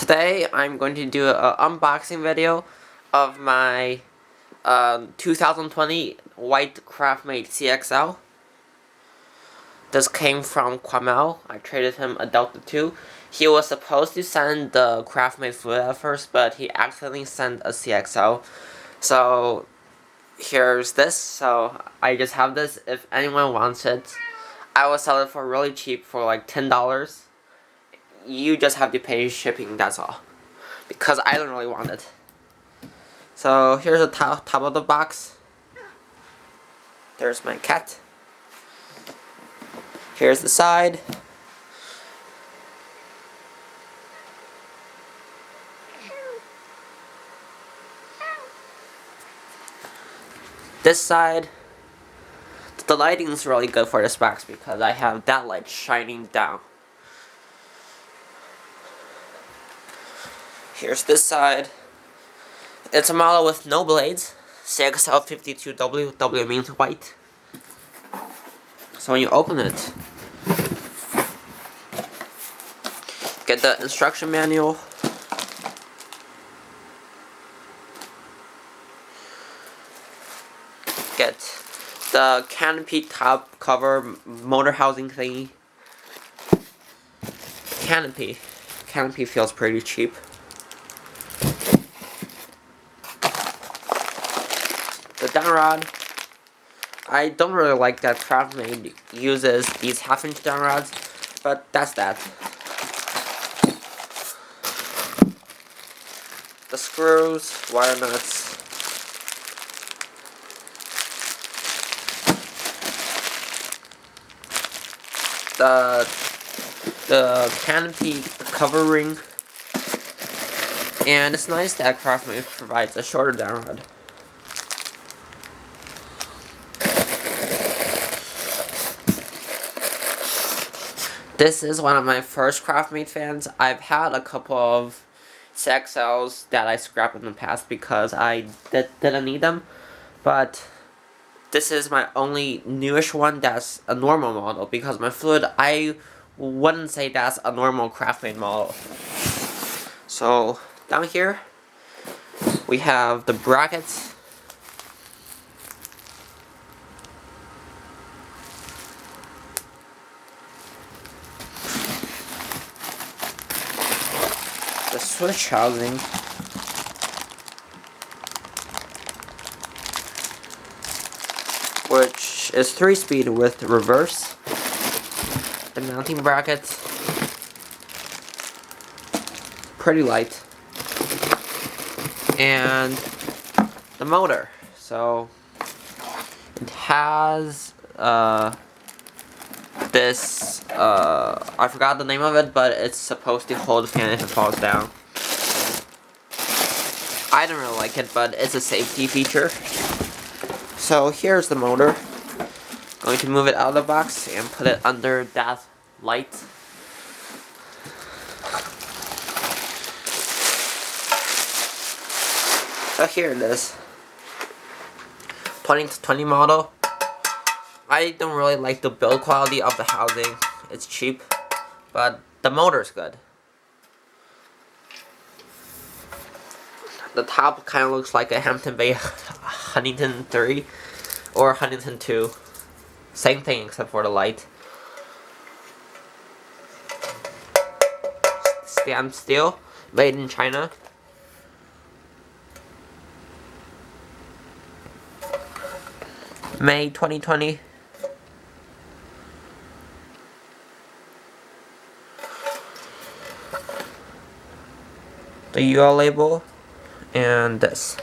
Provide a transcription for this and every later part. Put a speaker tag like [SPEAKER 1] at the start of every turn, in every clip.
[SPEAKER 1] Today I'm going to do an unboxing video of my 2020 white Craftmade CXL. This came from Quamell. I traded him a Delta 2. He was supposed to send the Craftmade fluid at first, but he accidentally sent a CXL. So here's this. So I just have this. If anyone wants it, I will sell it for really cheap, for like $10. You just have to pay shipping, that's all. Because I don't really want it. So here's the top of the box. There's my cat. Here's the side. This side. The lighting is really good for this box because I have that light shining down. Here's this side. It's a model with no blades. CXL 52W. W means white. So when you open it, get the instruction manual. Get the canopy top cover motor housing thingy. Canopy feels pretty cheap. The downrod. I don't really like that Craftmade uses these half-inch downrods, but that's that. The screws, wire nuts. The canopy covering. And it's nice that Craftmade provides a shorter downrod. This is one of my first Craftmade fans. I've had a couple of CXLs that I scrapped in the past because I didn't need them. But this is my only newish one that's a normal model, because my fluid, I wouldn't say that's a normal Craftmade model. So down here we have the brackets. The switch housing. Which is 3-speed with reverse. The mounting bracket. Pretty light. And the motor. So it has this, I forgot the name of it, but it's supposed to hold the fan if it falls down. I don't really like it, but it's a safety feature. So here's the motor. Going to move it out of the box and put it under that light. So here it is. 2020 model. I don't really like the build quality of the housing. It's cheap, but the motor's good. The top kind of looks like a Hampton Bay Huntington 3 or Huntington 2. Same thing except for the light. Stainless steel, made in China. May 2020. The UL label, and this.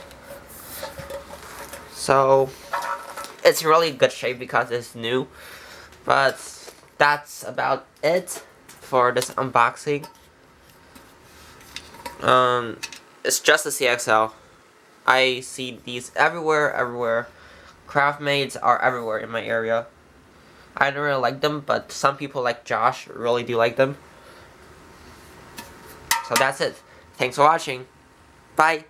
[SPEAKER 1] So it's really good shape because it's new, but that's about it for this unboxing. It's just a CXL. I see these everywhere. Craftmades are everywhere in my area. I don't really like them, but some people like Josh really do like them. So that's it. Thanks for watching. Bye.